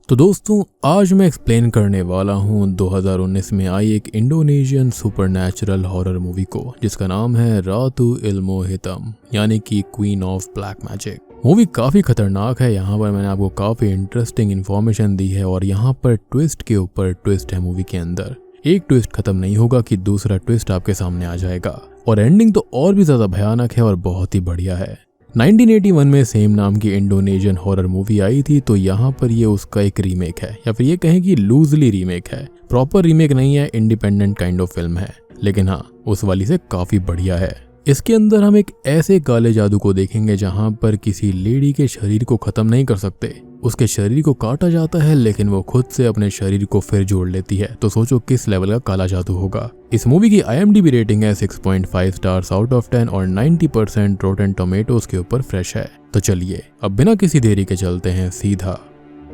तो दोस्तों आज मैं एक्सप्लेन करने वाला हूँ 2019 में आई एक इंडोनेशियन सुपरनैचुरल हॉरर मूवी को जिसका नाम है रातु इल्मो हितम यानी कि queen of black magic. Movie काफ़ी खतरनाक है। यहाँ पर मैंने आपको काफ़ी इंटरेस्टिंग इन्फॉर्मेशन दी है और यहाँ पर ट्विस्ट के ऊपर ट्विस्ट है। मूवी के अंदर एक ट्विस्ट खत्म नहीं होगा कि दूसरा ट्विस्ट आपके सामने आ जाएगा और एंडिंग तो और भी ज़्यादा भयानक है और बहुत ही बढ़िया है। 1981 में सेम नाम की इंडोनेशियन हॉरर मूवी आई थी, तो यहाँ पर ये उसका एक रीमेक है या फिर ये कहें कि लूजली रीमेक है। प्रॉपर रीमेक नहीं है, इंडिपेंडेंट काइंड ऑफ फिल्म है, लेकिन हाँ उस वाली से काफ़ी बढ़िया है। इसके अंदर हम एक ऐसे काले जादू को देखेंगे जहाँ पर किसी लेडी के शरीर को ख़त्म नहीं कर सकते, उसके शरीर को काटा जाता है लेकिन वो खुद से अपने शरीर को फिर जोड़ लेती है। तो सोचो किस लेवल का काला जादू होगा। इस मूवी की IMDb रेटिंग है 6.5 स्टार्स आउट ऑफ 10 और 90% रोटेन टोमेटोज के ऊपर फ्रेश है। तो चलिए अब बिना किसी देरी के चलते हैं सीधा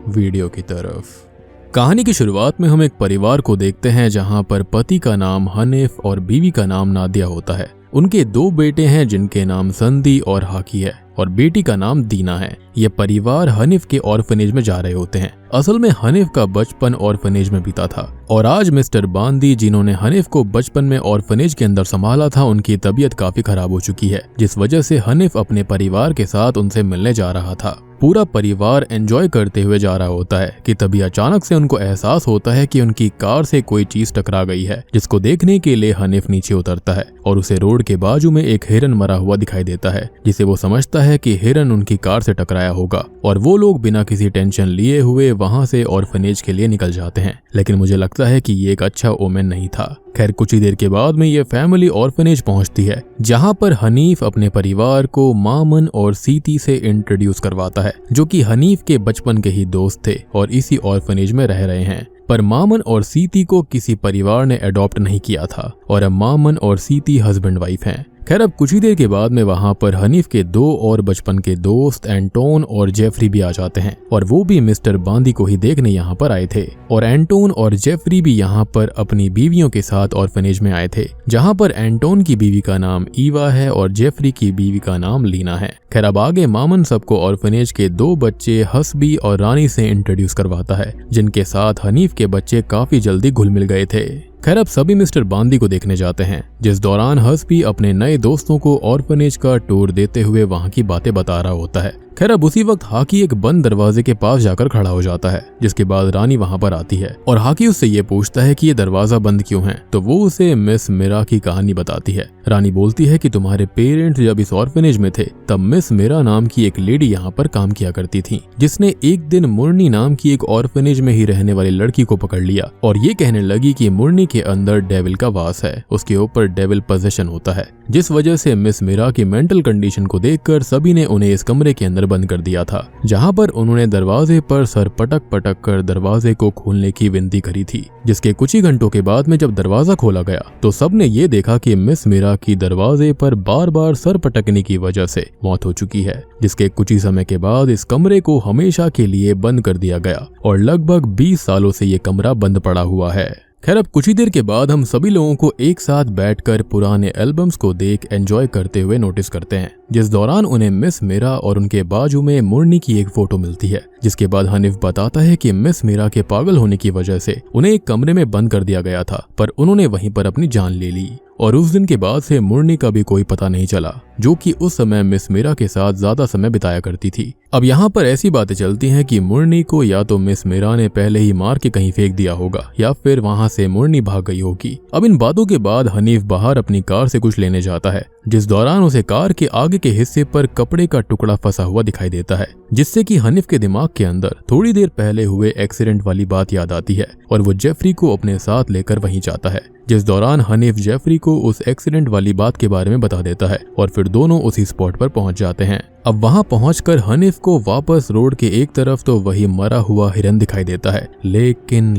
वीडियो की तरफ। कहानी की शुरुआत में हम एक परिवार को देखते हैं जहां पर पति का नाम हनीफ और बीवी का नाम नादिया होता है। उनके 2 बेटे हैं जिनके नाम संदी और हाकी है और बेटी का नाम दीना है। ये परिवार हनीफ के ऑर्फनेज में जा रहे होते हैं। असल में हनीफ का बचपन ऑर्फनेज में बीता था और आज मिस्टर बांदी जिन्होंने हनीफ को बचपन में ऑर्फनेज के अंदर संभाला था, उनकी तबीयत काफी खराब हो चुकी है, जिस वजह से हनीफ अपने परिवार के साथ उनसे मिलने जा रहा था। पूरा परिवार एंजॉय करते हुए जा रहा होता है कि तभी अचानक से उनको एहसास होता है कि उनकी कार से कोई चीज टकरा गई है, जिसको देखने के लिए हनीफ नीचे उतरता है और उसे रोड के बाजू में एक हिरन मरा हुआ दिखाई देता है, जिसे वो समझता है कि हिरन उनकी कार से टकराया होगा और वो लोग बिना किसी टेंशन लिए हुए वहां से ऑर्फनेज के लिए निकल जाते हैं। लेकिन मुझे लगता है कि ये एक अच्छा ओमेन नहीं था। खैर कुछ ही देर के बाद में ये फैमिली ऑर्फनेज पहुंचती है जहां पर हनीफ अपने परिवार को मामन और सीती से इंट्रोड्यूस करवाता है, जो कि हनीफ के बचपन के ही दोस्त थे और इसी ऑर्फनेज में रह रहे हैं। पर मामन और सीती को किसी परिवार ने अडॉप्ट नहीं किया था और अब मामन और सीती हस्बैंड वाइफ हैं। खैर अब कुछ ही देर के बाद में वहां पर हनीफ के 2 और बचपन के दोस्त एंटोन और जेफरी भी आ जाते हैं और वो भी मिस्टर बांदी को ही देखने यहाँ पर आए थे। और एंटोन और जेफरी भी यहाँ पर अपनी बीवियों के साथ ऑर्फनेज में आए थे, जहाँ पर एंटोन की बीवी का नाम ईवा है और जेफरी की बीवी का नाम लीना है। खैर अब आगे मामन सबको ऑर्फनेज के 2 बच्चे हसबी और रानी से इंट्रोड्यूस करवाता है, जिनके साथ हनीफ के बच्चे काफी जल्दी घुल मिल गए थे। खैर अब सभी मिस्टर बांदी को देखने जाते हैं, जिस दौरान हस्बी अपने नए दोस्तों को ऑर्फनेज का टूर देते हुए वहां की बातें बता रहा होता है। खैर अब उसी वक्त हाकी एक बंद दरवाजे के पास जाकर खड़ा हो जाता है, जिसके बाद रानी वहां पर आती है और हाकी उससे ये पूछता है कि ये दरवाजा बंद क्यों है, तो वो उसे मिस मीरा की कहानी बताती है। रानी बोलती है कि तुम्हारे पेरेंट्स जब इस ऑर्फनेज में थे तब मिस मीरा नाम की एक लेडी यहाँ पर काम किया करती थी, जिसने एक दिन मुरनी नाम की एक ऑर्फनेज में ही रहने वाली लड़की को पकड़ लिया और ये कहने लगी कि मुरनी के अंदर डेविल का वास है, उसके ऊपर डेविल पोजेशन होता है, जिस वजह से मिस मीरा की मेंटल कंडीशन को देखकर सभी ने उन्हें इस कमरे के अंदर बंद कर दिया था, जहां पर उन्होंने दरवाजे पर सर पटक पटक कर दरवाजे को खोलने की विनती करी थी। जिसके कुछ ही घंटों के बाद में जब दरवाजा खोला गया तो सबने ये देखा कि मिस मीरा की दरवाजे पर बार बार सर पटकने की वजह से मौत हो चुकी है, जिसके कुछ ही समय के बाद इस कमरे को हमेशा के लिए बंद कर दिया गया और लगभग 20 सालों से ये कमरा बंद पड़ा हुआ है। खैर अब कुछ ही देर के बाद हम सभी लोगों को एक साथ बैठकर पुराने एल्बम्स को देख एंजॉय करते हुए नोटिस करते हैं, जिस दौरान उन्हें मिस मीरा और उनके बाजू में मुरनी की एक फोटो मिलती है। जिसके बाद हनीफ बताता है कि मिस मीरा के पागल होने की वजह से उन्हें एक कमरे में बंद कर दिया गया था, पर उन्होंने वहीं पर अपनी जान ले ली और उस दिन के बाद से मुरनी का भी कोई पता नहीं चला, जो कि उस समय मिस मीरा के साथ ज्यादा समय बिताया करती थी। अब यहाँ पर ऐसी बातें चलती हैं कि मुरनी को या तो मिस मीरा ने पहले ही मार के कहीं फेंक दिया होगा या फिर वहां से मुरनी भाग गई होगी। अब इन बातों के बाद हनीफ बाहर अपनी कार से कुछ लेने जाता है, जिस दौरान उसे कार के आगे के हिस्से पर कपड़े का टुकड़ा फंसा हुआ दिखाई देता है, जिससे कि हनीफ के दिमाग के अंदर थोड़ी देर पहले हुए एक्सीडेंट वाली बात याद आती है और वो जेफरी को अपने साथ लेकर वहीं जाता है। जिस दौरान हनीफ जेफरी को उस एक्सीडेंट वाली बात के बारे में बता देता है और फिर दोनों उसी स्पॉट पर पहुंच जाते हैं। अब वहां पहुंचकर हनीफ को वापस रोड के एक तरफ तो वही मरा हुआ हिरन दिखाई देता है, लेकिन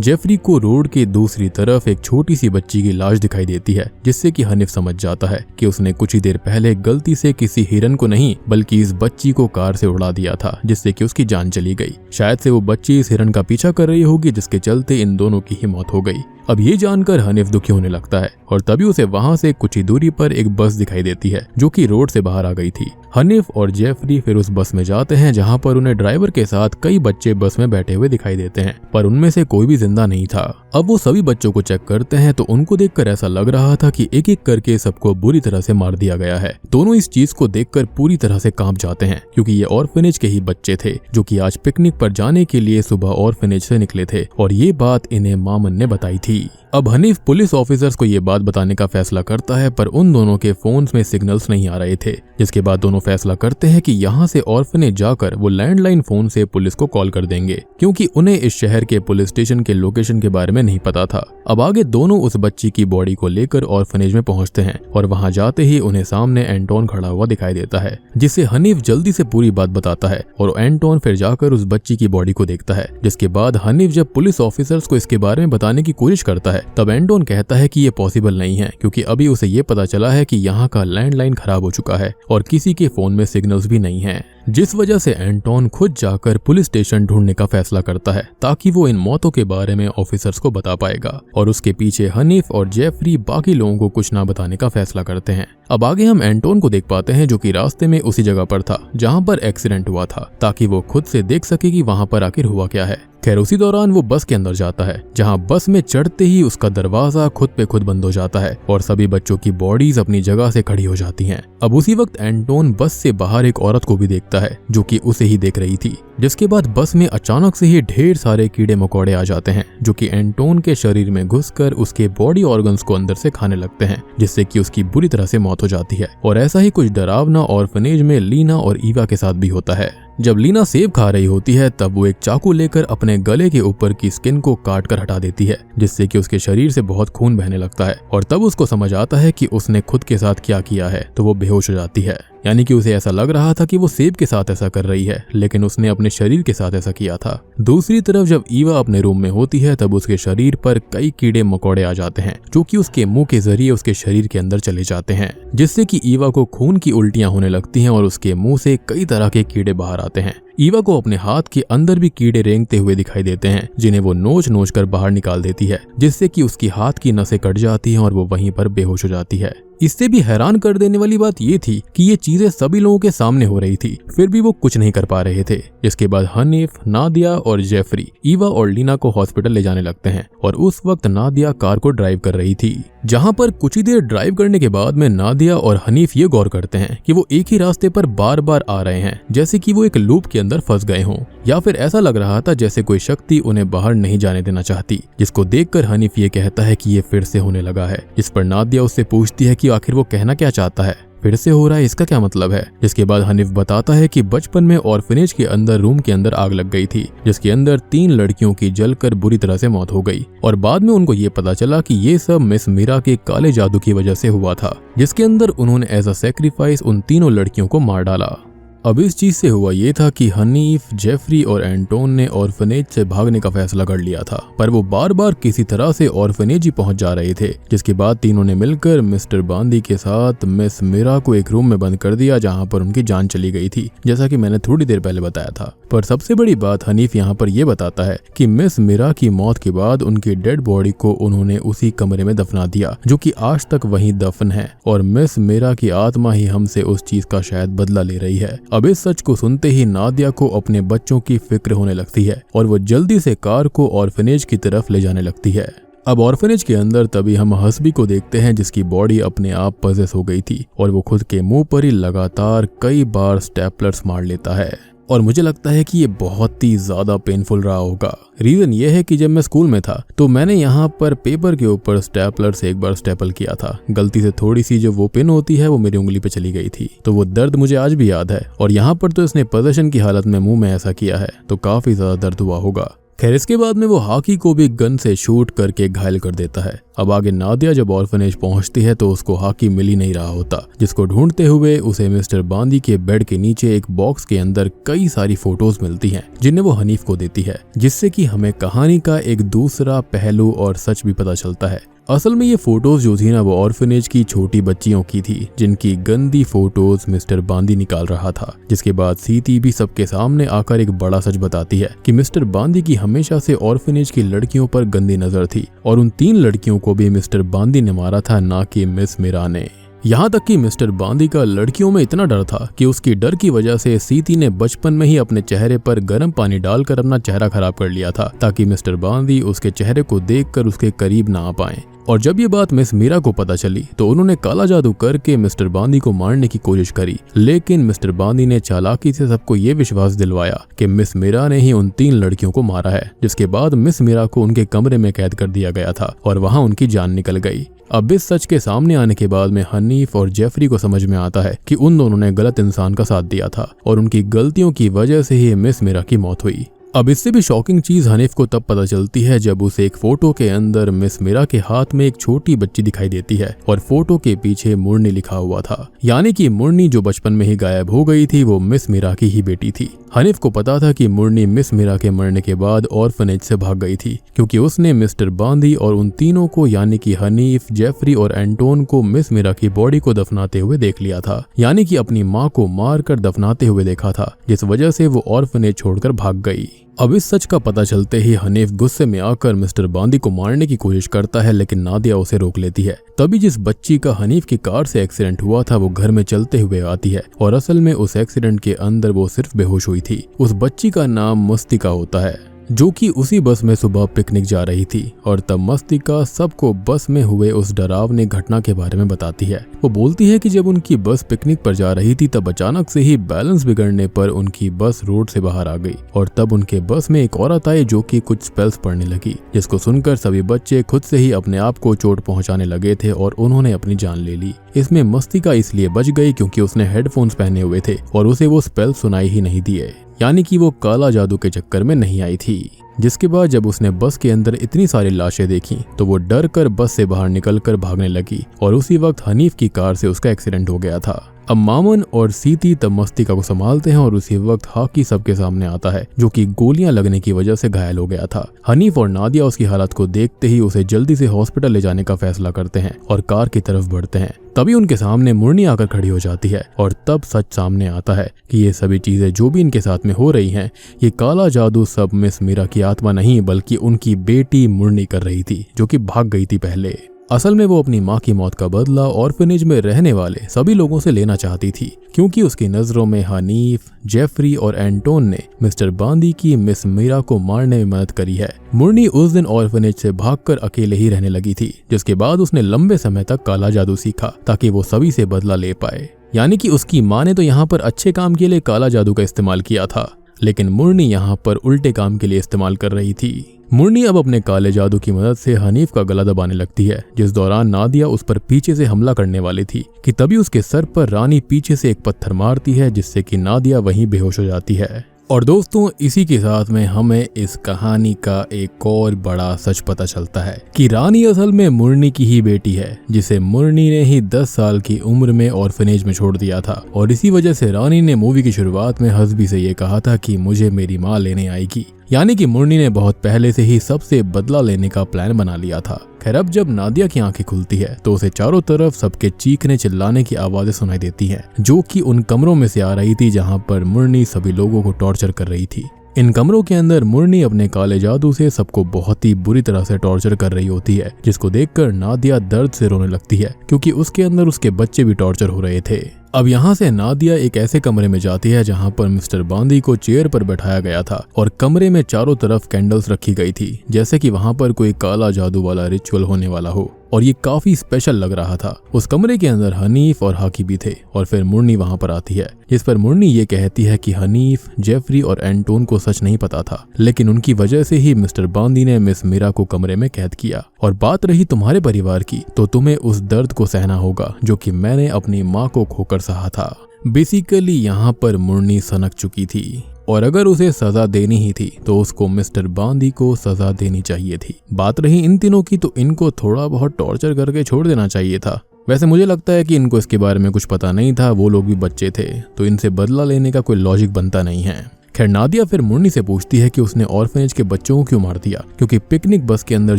जेफरी को रोड के दूसरी तरफ एक छोटी सी बच्ची की लाश दिखाई देती है, जिससे कि हनीफ समझ जाता है कि उसने कुछ ही देर पहले गलती से किसी हिरन को नहीं बल्कि इस बच्ची को कार से उड़ा दिया था, जिससे कि उसकी जान चली गई। शायद से वो बच्ची इस हिरन का पीछा कर रही होगी, जिसके चलते इन दोनों की ही मौत हो गई। अब ये जानकर हनीफ दुखी होने लगता है और तभी उसे वहां से कुछ ही दूरी पर एक बस दिखाई देती है जो कि रोड से बाहर आ गई थी। हनीफ और जेफरी फिर उस बस में जाते हैं जहाँ पर उन्हें ड्राइवर के साथ कई बच्चे बस में बैठे हुए दिखाई देते हैं, पर उनमें से कोई भी जिंदा नहीं था। अब वो सभी बच्चों को चेक करते हैं तो उनको देखकर ऐसा लग रहा था कि एक एक करके सबको बुरी तरह से मार दिया गया है। दोनों इस चीज को देखकर पूरी तरह से कांप जाते हैं, क्योंकि ये ऑर्फनेज के ही बच्चे थे जो कि आज पिकनिक पर जाने के लिए सुबह ऑर्फनेज से निकले थे और ये बात इन्हें मामन ने बताई थी। अब हनीफ पुलिस ऑफिसर्स को ये बात बताने का फैसला करता है, पर उन दोनों के फोन्स में सिग्नल्स नहीं आ रहे थे, जिसके बाद दोनों फैसला करते हैं कि यहाँ से ऑर्फनेज जाकर वो लैंडलाइन फोन से पुलिस को कॉल कर देंगे, क्योंकि उन्हें इस शहर के पुलिस स्टेशन के लोकेशन के बारे में नहीं पता था। अब आगे दोनों उस बच्ची की बॉडी को लेकर ऑर्फनेज में पहुंचते हैं और वहां जाते ही उन्हें सामने एंटोन खड़ा हुआ दिखाई देता है, जिसे हनीफ जल्दी से पूरी बात बताता है और एंटोन फिर जाकर उस बच्ची की बॉडी को देखता है। जिसके बाद हनीफ जब पुलिस ऑफिसर्स को इसके बारे में बताने की कोशिश करता है तब एंटोन कहता है कि ये पॉसिबल नहीं है, क्योंकि अभी उसे ये पता चला है कि यहाँ का लैंडलाइन खराब हो चुका है और किसी के फोन में सिग्नल्स भी नहीं है, जिस वजह से एंटोन खुद जाकर पुलिस स्टेशन ढूंढने का फैसला करता है ताकि वो इन मौतों के बारे में ऑफिसर्स को बता पाएगा। और उसके पीछे हनीफ और जेफरी बाकी लोगों को कुछ ना बताने का फैसला करते हैं। अब आगे हम एंटोन को देख पाते हैं जो कि रास्ते में उसी जगह पर था जहां पर एक्सीडेंट हुआ था, ताकि वो खुद से देख सके कि वहां पर आखिर हुआ क्या है। खैर उसी दौरान वो बस के अंदर जाता है, जहां बस में चढ़ते ही उसका दरवाजा खुद पे खुद बंद हो जाता है और सभी बच्चों की बॉडीज अपनी जगह से खड़ी हो जाती हैं। अब उसी वक्त एंटोन बस से बाहर एक औरत को भी देखता है जो कि उसे ही देख रही थी, जिसके बाद बस में अचानक से ही ढेर सारे कीड़े मकोड़े आ जाते हैं जो कि एंटोन के शरीर में घुसकर उसके बॉडी ऑर्गन्स को अंदर से खाने लगते हैं, जिससे कि उसकी बुरी तरह से मौत हो जाती है। और ऐसा ही कुछ डरावना ऑर्फनेज में लीना और ईवा के साथ भी होता है। जब लीना सेब खा रही होती है तब वो एक चाकू लेकर अपने गले के ऊपर की स्किन को काट कर हटा देती है, जिससे कि उसके शरीर से बहुत खून बहने लगता है और तब उसको समझ आता है कि उसने खुद के साथ क्या किया है, तो वो बेहोश हो जाती है। यानी कि उसे ऐसा लग रहा था कि वो सेब के साथ ऐसा कर रही है, लेकिन उसने अपने शरीर के साथ ऐसा किया था। दूसरी तरफ जब ईवा अपने रूम में होती है तब उसके शरीर पर कई कीड़े मकोड़े आ जाते हैं जो कि उसके मुंह के जरिए उसके शरीर के अंदर चले जाते हैं, जिससे कि ईवा को खून की उल्टियां होने लगती हैं और उसके मुंह से कई तरह के कीड़े बाहर आते हैं। ईवा को अपने हाथ के अंदर भी कीड़े रेंगते हुए दिखाई देते हैं, जिन्हें वो नोच नोच कर बाहर निकाल देती है, जिससे कि उसकी हाथ की नसें कट जाती हैं और वो वहीं पर बेहोश हो जाती है। इससे भी हैरान कर देने वाली बात ये थी कि ये चीजें सभी लोगों के सामने हो रही थी, फिर भी वो कुछ नहीं कर पा रहे थे। जिसके बाद हनीफ, नादिया और जेफरी ईवा और लीना को हॉस्पिटल ले जाने लगते हैं और उस वक्त नादिया कार को ड्राइव कर रही थी, जहां पर कुछ ही देर ड्राइव करने के बाद में नादिया और हनीफ ये गौर करते हैं कि वो एक ही रास्ते पर बार बार आ रहे हैं, जैसे कि वो एक लूप के अंदर फंस गए हों, या फिर ऐसा लग रहा था जैसे कोई शक्ति उन्हें बाहर नहीं जाने देना चाहती। जिसको देखकर हनीफ ये कहता है कि ये फिर से होने लगा है। इस पर नादिया उससे पूछती है कि आखिर वो कहना क्या चाहता है, फिर से हो रहा है, इसका क्या मतलब है। जिसके बाद हनीफ बताता है कि बचपन में ऑर्फनेज के अंदर रूम के अंदर आग लग गई थी, जिसके अंदर 3 लड़कियों की जलकर बुरी तरह से मौत हो गई और बाद में उनको ये पता चला कि ये सब मिस मीरा के काले जादू की वजह से हुआ था, जिसके अंदर उन्होंने एज अ सैक्रिफाइस उन तीनों लड़कियों को मार डाला। अब इस चीज से हुआ ये था कि हनीफ, जेफरी और एंटोन ने ऑर्फनेज से भागने का फैसला कर लिया था, पर वो बार बार किसी तरह से ऑर्फनेज ही पहुंच जा रहे थे। जिसके बाद तीनों ने मिलकर मिस्टर बांदी के साथ मिस मीरा को एक रूम में बंद कर दिया, जहां पर उनकी जान चली गई थी, जैसा कि मैंने थोड़ी देर पहले बताया था। पर सबसे बड़ी बात हनीफ यहाँ पर यह बताता है कि मिस मीरा की मौत के बाद उनकी डेड बॉडी को उन्होंने उसी कमरे में दफना दिया, जो कि आज तक वहीं दफन है, और मिस मीरा की आत्मा ही हमसे उस चीज का शायद बदला ले रही है। अब इस सच को सुनते ही नादिया को अपने बच्चों की फिक्र होने लगती है और वो जल्दी से कार को ऑर्फनेज की तरफ ले जाने लगती है। अब ऑर्फनेज के अंदर तभी हम हस्बी को देखते हैं, जिसकी बॉडी अपने आप पजेस हो गई थी और वो खुद के मुंह पर ही लगातार कई बार स्टेपलर्स मार लेता है। और मुझे लगता है कि ये बहुत ही ज्यादा पेनफुल रहा होगा। रीजन ये है कि जब मैं स्कूल में था तो मैंने यहाँ पर पेपर के ऊपर स्टेपलर से एक बार स्टेपल किया था। गलती से थोड़ी सी जो वो पिन होती है वो मेरी उंगली पे चली गई थी, तो वो दर्द मुझे आज भी याद है। और यहाँ पर तो इसने पोजीशन की हालत में मुंह में ऐसा किया है, तो काफी ज्यादा दर्द हुआ होगा। खैर इसके बाद में वो हाकी को भी गन से शूट करके घायल कर देता है। अब आगे नादिया जब ऑर्फनेज पहुंचती है तो उसको हाकी मिल ही नहीं रहा होता, जिसको ढूंढते हुए उसे मिस्टर बांदी के बेड के नीचे एक बॉक्स के अंदर कई सारी फोटोज मिलती हैं, जिन्हें वो हनीफ को देती है, जिससे कि हमें कहानी का एक दूसरा पहलू और सच भी पता चलता है। असल में ये फोटोज जो थी ना वो ऑर्फनेज की छोटी बच्चियों की थी, जिनकी गंदी फोटोज मिस्टर बांदी निकाल रहा था। जिसके बाद सीती भी सबके सामने आकर एक बड़ा सच बताती है कि मिस्टर बांदी की हमेशा से ऑर्फनेज की लड़कियों पर गंदी नजर थी और उन 3 लड़कियों को भी मिस्टर बांदी ने मारा था, ना कि मिस मीरा ने। यहाँ तक कि मिस्टर बांदी का लड़कियों में इतना डर था कि उसकी डर की वजह से सीती ने बचपन में ही अपने चेहरे पर गर्म पानी डालकर अपना चेहरा खराब कर लिया था ताकि मिस्टर बांदी उसके चेहरे को देखकर उसके करीब ना आ पाए। और जब ये बात मिस मीरा को पता चली तो उन्होंने काला जादू करके मिस्टर बांदी को मारने की कोशिश करी, लेकिन मिस्टर बांदी ने चालाकी से सबको ये विश्वास दिलवाया कि मिस मीरा ने ही उन 3 लड़कियों को मारा है, जिसके बाद मिस मीरा को उनके कमरे में कैद कर दिया गया था और वहां उनकी जान निकल गई। अब इस सच के सामने आने के बाद में हनीफ और जेफरी को समझ में आता है कि उन दोनों ने गलत इंसान का साथ दिया था और उनकी गलतियों की वजह से ही मिस मीरा की मौत हुई। अब इससे भी शॉकिंग चीज हनीफ को तब पता चलती है जब उसे एक फोटो के अंदर मिस मीरा के हाथ में एक छोटी बच्ची दिखाई देती है और फोटो के पीछे मुरनी लिखा हुआ था, यानी कि मुरनी जो बचपन में ही गायब हो गई थी वो मिस मीरा की ही बेटी थी। हनीफ को पता था कि मुरनी मिस मीरा के मरने के बाद ऑर्फनेज से भाग गई थी क्योंकि उसने मिस्टर बांदी और उन तीनों को यानी कि हनीफ, जेफरी और एंटोन को मिस मीरा की बॉडी को दफनाते हुए देख लिया था, यानी कि अपनी माँ को मारकर दफनाते हुए देखा था, जिस वजह से वो ऑर्फनेज छोड़कर भाग गई। अब इस सच का पता चलते ही हनीफ गुस्से में आकर मिस्टर बांदी को मारने की कोशिश करता है, लेकिन नादिया उसे रोक लेती है। तभी जिस बच्ची का हनीफ की कार से एक्सीडेंट हुआ था वो घर में चलते हुए आती है और असल में उस एक्सीडेंट के अंदर वो सिर्फ बेहोश हुई थी। उस बच्ची का नाम मस्तिका होता है जो कि उसी बस में सुबह पिकनिक जा रही थी और तब मस्तिका सबको बस में हुए उस डरावनी घटना के बारे में बताती है। वो बोलती है कि जब उनकी बस पिकनिक पर जा रही थी तब अचानक से ही बैलेंस बिगड़ने पर उनकी बस रोड से बाहर आ गई और तब उनके बस में एक औरत आई जो कि कुछ स्पेल्स पढ़ने लगी, जिसको सुनकर सभी बच्चे खुद से ही अपने आप को चोट पहुंचाने लगे थे और उन्होंने अपनी जान ले ली। इसमें मस्तिका इसलिए बच गई क्योंकि उसने हेडफोन्स पहने हुए थे और उसे वो स्पेल सुनाई ही नहीं दिए, यानी कि वो काला जादू के चक्कर में नहीं आई थी। जिसके बाद जब उसने बस के अंदर इतनी सारी लाशें देखी तो वो डर कर बस से बाहर निकलकर भागने लगी और उसी वक्त हनीफ की कार से उसका एक्सीडेंट हो गया था। अब मामन और सीती तब मस्तिका को संभालते हैं और उसी वक्त हाकी सबके सामने आता है जो कि गोलियां लगने की वजह से घायल हो गया था। हनीफ और नादिया उसकी हालत को देखते ही उसे जल्दी से हॉस्पिटल ले जाने का फैसला करते हैं और कार की तरफ बढ़ते हैं। तभी उनके सामने मुरनी आकर खड़ी हो जाती है और तब सच सामने आता है कि ये सभी चीजें जो भी इनके साथ में हो रही हैं, ये काला जादू सब मिस मीरा की आत्मा नहीं बल्कि उनकी बेटी मुरनी कर रही थी जो कि भाग गई थी पहले। असल में वो अपनी माँ की मौत का बदला ऑर्फनेज में रहने वाले सभी लोगों से लेना चाहती थी क्योंकि उसकी नजरों में हनीफ, जेफरी और एंटोन ने मिस्टर बांदी की मिस मीरा को मारने में मदद करी है। मुरनी उस दिन ऑर्फनेज से भागकर अकेले ही रहने लगी थी, जिसके बाद उसने लंबे समय तक काला जादू सीखा ताकि वो सभी से बदला ले पाए। यानी कि उसकी माँ ने तो यहाँ पर अच्छे काम के लिए काला जादू का इस्तेमाल किया था, लेकिन मुरनी यहाँ पर उल्टे काम के लिए इस्तेमाल कर रही थी। मुरनी अब अपने काले जादू की मदद से हनीफ का गला दबाने लगती है, जिस दौरान नादिया उस पर पीछे से हमला करने वाली थी कि तभी उसके सर पर रानी पीछे से एक पत्थर मारती है जिससे कि नादिया वहीं बेहोश हो जाती है। और दोस्तों इसी के साथ में हमें इस कहानी का एक और बड़ा सच पता चलता है कि रानी असल में मुरनी की ही बेटी है, जिसे मुरनी ने ही 10 साल की उम्र में ऑर्फनेज में छोड़ दिया था और इसी वजह से रानी ने मूवी की शुरुआत में हस्बी से ये कहा था कि मुझे मेरी माँ लेने आएगी, यानी कि मुरनी ने बहुत पहले से ही सबसे बदला लेने का प्लान बना लिया था। खैर अब जब नादिया की आंखें खुलती है तो उसे चारों तरफ सबके चीखने चिल्लाने की आवाजें सुनाई देती हैं, जो कि उन कमरों में से आ रही थी जहां पर मुरनी सभी लोगों को टॉर्चर कर रही थी। इन कमरों के अंदर मुरनी अपने काले जादू से सबको बहुत ही बुरी तरह से टॉर्चर कर रही होती है, जिसको देखकर नादिया दर्द से रोने लगती है क्योंकि उसके अंदर उसके बच्चे भी टॉर्चर हो रहे थे। अब यहाँ से नादिया एक ऐसे कमरे में जाती है जहाँ पर मिस्टर बांदी को चेयर पर बैठाया गया था और कमरे में चारों तरफ कैंडल्स रखी गई थी, जैसे कि वहाँ पर कोई काला जादू वाला रिचुअल होने वाला हो, और ये काफी स्पेशल लग रहा था। उस कमरे के अंदर हनीफ और हाकी भी थे और फिर मुरनी वहाँ पर आती है, जिस पर मुरनी ये कहती है कि हनीफ, जेफरी और एंटोन को सच नहीं पता था, लेकिन उनकी वजह से ही मिस्टर बांदी ने मिस मीरा को कमरे में कैद किया। और बात रही तुम्हारे परिवार की, तो तुम्हें उस दर्द को सहना होगा जो कि मैंने अपनी माँ को खोकर सहा था। बेसिकली यहाँ पर मुरनी सनक चुकी थी और अगर उसे सजा देनी ही थी तो उसको मिस्टर बांदी को सजा देनी चाहिए थी। बात रही इन तीनों की, तो इनको थोड़ा बहुत टॉर्चर करके छोड़ देना चाहिए था। वैसे मुझे लगता है कि इनको इसके बारे में कुछ पता नहीं था, वो लोग भी बच्चे थे, तो इनसे बदला लेने का कोई लॉजिक बनता नहीं है। खैर नादिया फिर मुरनी से पूछती है कि उसने ऑर्फनेज के बच्चों को क्यों मार दिया, क्योंकि पिकनिक बस के अंदर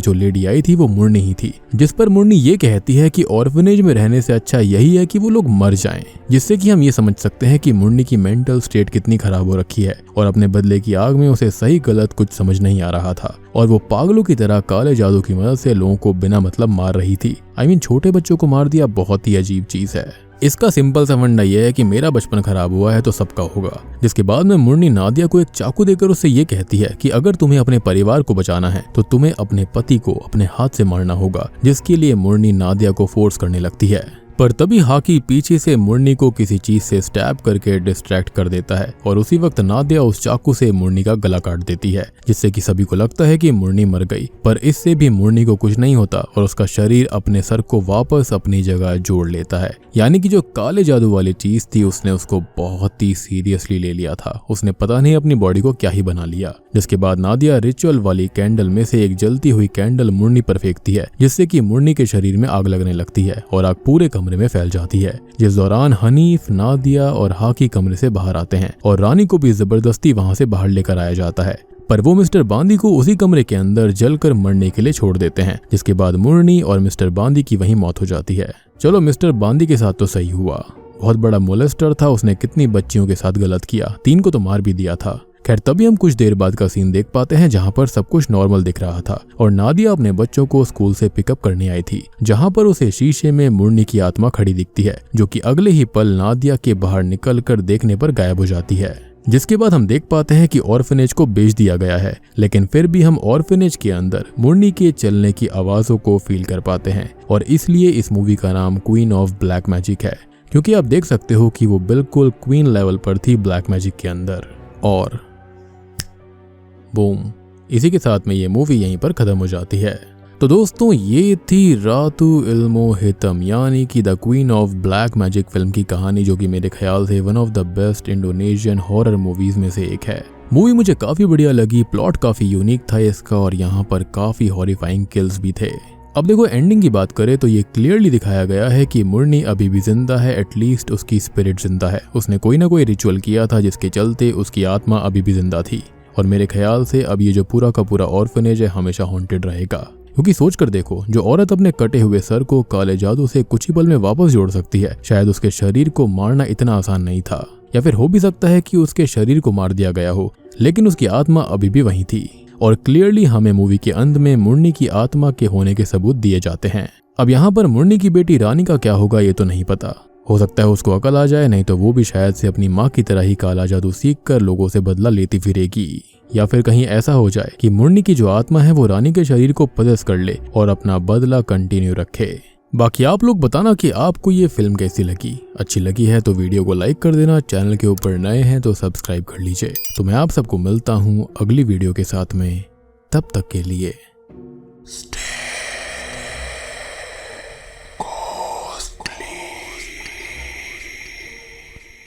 जो लेडी आई थी वो मुरनी ही थी। जिस पर मुरनी ये कहती है कि ऑर्फनेज में रहने से अच्छा यही है कि वो लोग मर जाएं, जिससे कि हम ये समझ सकते हैं कि मुरनी की मेंटल स्टेट कितनी खराब हो रखी है और अपने बदले की आग में उसे सही गलत कुछ समझ नहीं आ रहा था और वो पागलों की तरह काले जादू की मदद से लोगों को बिना मतलब मार रही थी। छोटे बच्चों को मार दिया बहुत ही अजीब चीज है। इसका सिंपल सा फंडा यह है कि मेरा बचपन खराब हुआ है तो सबका होगा। जिसके बाद में मुरनी नादिया को एक चाकू देकर उससे ये कहती है कि अगर तुम्हें अपने परिवार को बचाना है तो तुम्हें अपने पति को अपने हाथ से मारना होगा, जिसके लिए मुरनी नादिया को फोर्स करने लगती है। पर तभी हाकी पीछे से मुरनी को किसी चीज से स्टैब करके डिस्ट्रैक्ट कर देता है और उसी वक्त नादिया उस चाकू से मुरनी का गला काट देती है, जिससे कि सभी को लगता है कि मुरनी मर गई। पर इससे भी मुरनी को कुछ नहीं होता और उसका शरीर अपने सर को वापस अपनी जगह जोड़ लेता है। यानी कि जो काले जादू वाली चीज थी उसने उसको बहुत ही सीरियसली ले लिया था। उसने पता नहीं अपनी बॉडी को क्या ही बना लिया। जिसके बाद नादिया रिचुअल वाली कैंडल में से एक जलती हुई कैंडल मुरनी पर फेंकती है, जिससे कि मुरनी के शरीर में आग लगने लगती है और आग पूरे कमरे में फैल जाती है। जिस दौरान हनीफ, नादिया और हाकी कमरे से बाहर आते हैं और रानी को भी जबरदस्ती वहां से बाहर लेकर आया जाता है, पर वो मिस्टर बांदी को उसी कमरे के अंदर जलकर मरने के लिए छोड़ देते हैं। जिसके बाद मुरनी और मिस्टर बांदी की वहीं मौत हो जाती है। चलो मिस्टर बांदी के साथ तो सही हुआ, बहुत बड़ा मोलेस्टर था, उसने कितनी बच्चियों के साथ गलत किया, 3 को तो मार भी दिया था। खैर तभी हम कुछ देर बाद का सीन देख पाते हैं जहां पर सब कुछ नॉर्मल दिख रहा था और नादिया अपने बच्चों को स्कूल से पिकअप करने आई थी, जहां पर उसे शीशे में मुरनी की आत्मा खड़ी दिखती है, जो कि अगले ही पल नादिया के बाहर निकल कर देखने पर गायब हो जाती है। जिसके बाद हम देख पाते हैं कि ऑर्फनेज को बेच दिया गया है, लेकिन फिर भी हम ऑर्फनेज के अंदर मुरनी के चलने की आवाजों को फील कर पाते हैं और इसलिए इस मूवी का नाम क्वीन ऑफ ब्लैक मैजिक है, क्योंकि आप देख सकते हो कि वो बिल्कुल क्वीन लेवल पर थी ब्लैक मैजिक के अंदर। और बूम, इसी के साथ में ये मूवी यहीं पर खत्म हो जाती है। तो दोस्तों ये थी रातु इल्मो हितम यानी कि the queen of black magic film की कहानी, जो कि मेरे ख्याल से one of the best Indonesian horror movies में से एक है। मूवी मुझे काफी बढ़िया लगी, प्लॉट काफी यूनिक था इसका और यहाँ पर काफी हॉरिफाइंग किल्स भी थे। अब देखो एंडिंग की बात करें तो ये क्लियरली दिखाया गया है कि मुरनी अभी भी जिंदा है, एटलीस्ट उसकी स्पिरिट जिंदा है। उसने कोई ना कोई रिचुअल किया था जिसके चलते उसकी आत्मा अभी भी जिंदा थी और मेरे ख्याल से अब ये जो पूरा का पूरा ऑर्फनेज है हमेशा हॉन्टेड रहेगा। क्योंकि सोच कर देखो, जो औरत अपने कटे हुए सर को काले जादू से कुछ ही पल में वापस जोड़ सकती है, शायद उसके शरीर को मारना इतना आसान नहीं था, या फिर हो भी सकता है कि उसके शरीर को मार दिया गया हो लेकिन उसकी आत्मा अभी भी वहीं थी। और क्लियरली हमें मूवी के अंत में मुरनी की आत्मा के होने के सबूत दिए जाते हैं। अब यहाँ पर मुरनी की बेटी रानी का क्या होगा ये तो नहीं पता, हो सकता है उसको अकल आ जाए, नहीं तो वो भी शायद से अपनी माँ की तरह ही काला जादू सीख कर लोगों से बदला लेती फिरेगी, या फिर कहीं ऐसा हो जाए कि मुरनी की जो आत्मा है वो रानी के शरीर को पजेस कर ले और अपना बदला कंटिन्यू रखे। बाकी आप लोग बताना कि आपको ये फिल्म कैसी लगी। अच्छी लगी है तो वीडियो को लाइक कर देना, चैनल के ऊपर नए हैं तो सब्सक्राइब कर लीजिए। तो मैं आप सबको मिलता हूँ अगली वीडियो के साथ में, तब तक के लिए